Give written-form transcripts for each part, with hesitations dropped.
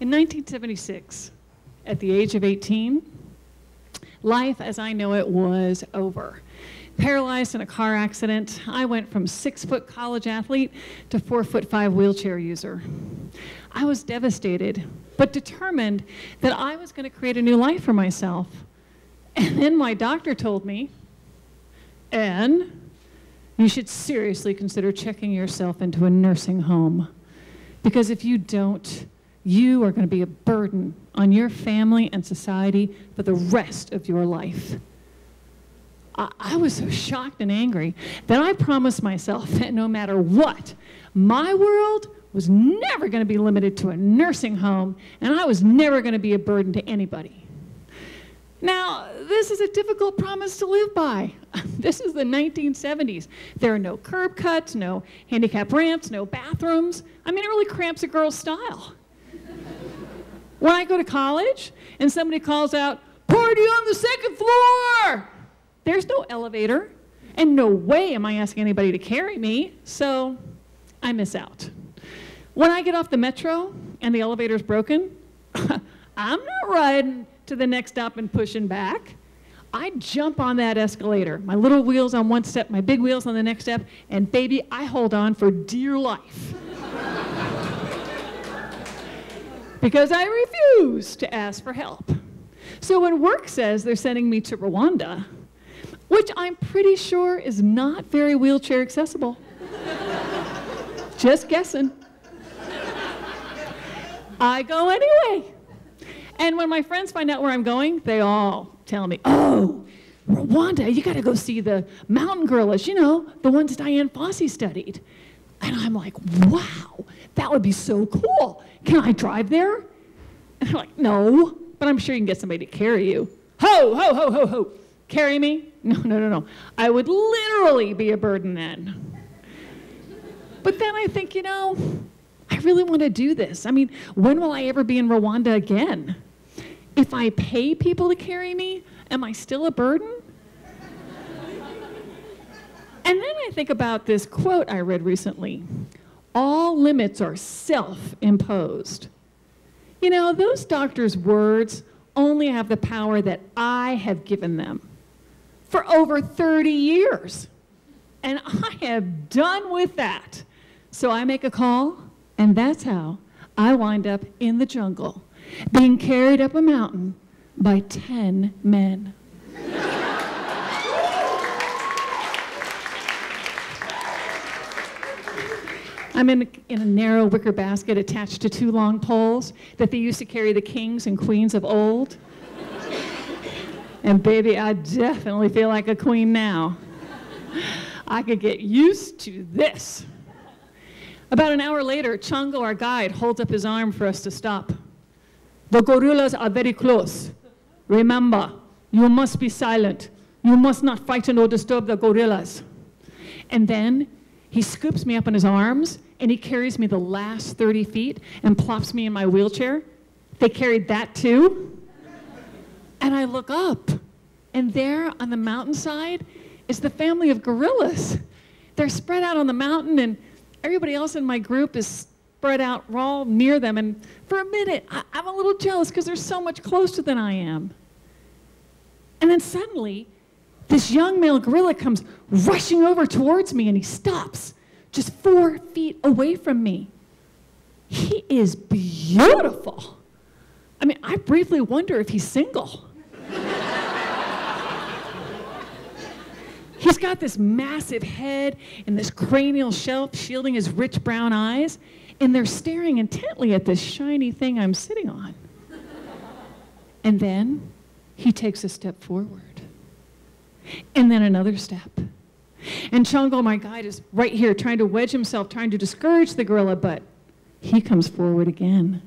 In 1976, at the age of 18, life as I know it was over. Paralyzed in a car accident, I went from 6-foot college athlete to 4'5" wheelchair user. I was devastated, but determined that I was going to create a new life for myself. And then my doctor told me, Anne, you should seriously consider checking yourself into a nursing home. Because if you don't, you are going to be a burden on your family and society for the rest of your life. I was so shocked and angry that I promised myself that no matter what, my world was never going to be limited to a nursing home, and I was never going to be a burden to anybody. Now, this is a difficult promise to live by. This is the 1970s. There are no curb cuts, no handicap ramps, no bathrooms. I mean, it really cramps a girl's style. When I go to college and somebody calls out, "Party on the second floor!" There's no elevator, and no way am I asking anybody to carry me, so I miss out. When I get off the metro and the elevator's broken, I'm not riding to the next stop and pushing back. I jump on that escalator, my little wheels on one step, my big wheels on the next step, and baby, I hold on for dear life. Because I refuse to ask for help. So when work says they're sending me to Rwanda, which I'm pretty sure is not very wheelchair accessible. Just guessing. I go anyway. And when my friends find out where I'm going, they all tell me, "Oh, Rwanda, you gotta go see the mountain gorillas, you know, the ones Diane Fossey studied." And I'm like, wow, that would be so cool. Can I drive there? And they're like, "No, but I'm sure you can get somebody to carry you." Ho, ho, ho, ho, ho. Carry me? No, no, no, no. I would literally be a burden then. But then I think, you know, I really want to do this. I mean, when will I ever be in Rwanda again? If I pay people to carry me, am I still a burden? And then I think about this quote I read recently. All limits are self-imposed. You know, those doctors' words only have the power that I have given them for over 30 years. And I am done with that. So I make a call, and that's how I wind up in the jungle, being carried up a mountain by 10 men. I'm in a narrow wicker basket attached to 2 long poles that they used to carry the kings and queens of old. And baby, I definitely feel like a queen now. I could get used to this. About an hour later, Chongo, our guide, holds up his arm for us to stop. "The gorillas are very close. Remember, you must be silent. You must not frighten or disturb the gorillas." And then he scoops me up in his arms, and he carries me the last 30 feet and plops me in my wheelchair. They carried that too. And I look up, and there on the mountainside is the family of gorillas. They're spread out on the mountain, and everybody else in my group is spread out. We're all near them, and for a minute, I'm a little jealous because they're so much closer than I am. And then suddenly, this young male gorilla comes rushing over towards me, and he stops just 4 feet away from me. He is beautiful. I mean, I briefly wonder if he's single. He's got this massive head and this cranial shelf shielding his rich brown eyes, and they're staring intently at this shiny thing I'm sitting on. And then he takes a step forward, and then another step. And Chongo, my guide, is right here trying to wedge himself, trying to discourage the gorilla, but he comes forward again.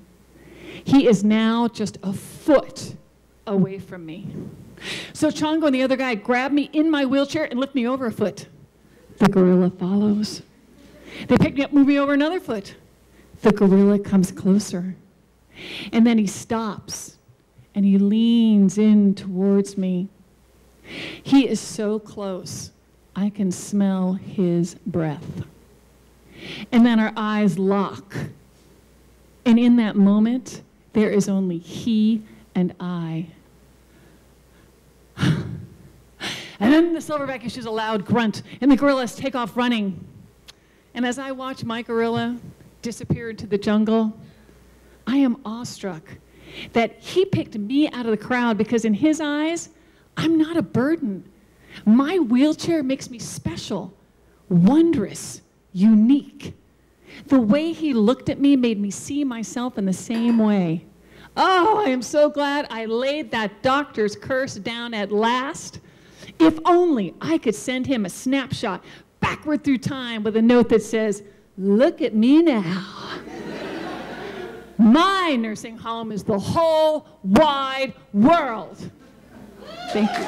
He is now just a foot away from me. So Chongo and the other guy grab me in my wheelchair and lift me over a foot. The gorilla follows. They pick me up, move me over another foot. The gorilla comes closer. And then he stops, and he leans in towards me. He is so close, I can smell his breath. And then our eyes lock. And in that moment, There is only he and I. And then the silverback issues a loud grunt, and the gorillas take off running. And as I watch my gorilla disappear into the jungle, I am awestruck that he picked me out of the crowd because in his eyes, I'm not a burden. My wheelchair makes me special, wondrous, unique. The way he looked at me made me see myself in the same way. Oh, I am so glad I laid that doctor's curse down at last. If only I could send him a snapshot backward through time with a note that says, "Look at me now." My nursing home is the whole wide world. Thank you.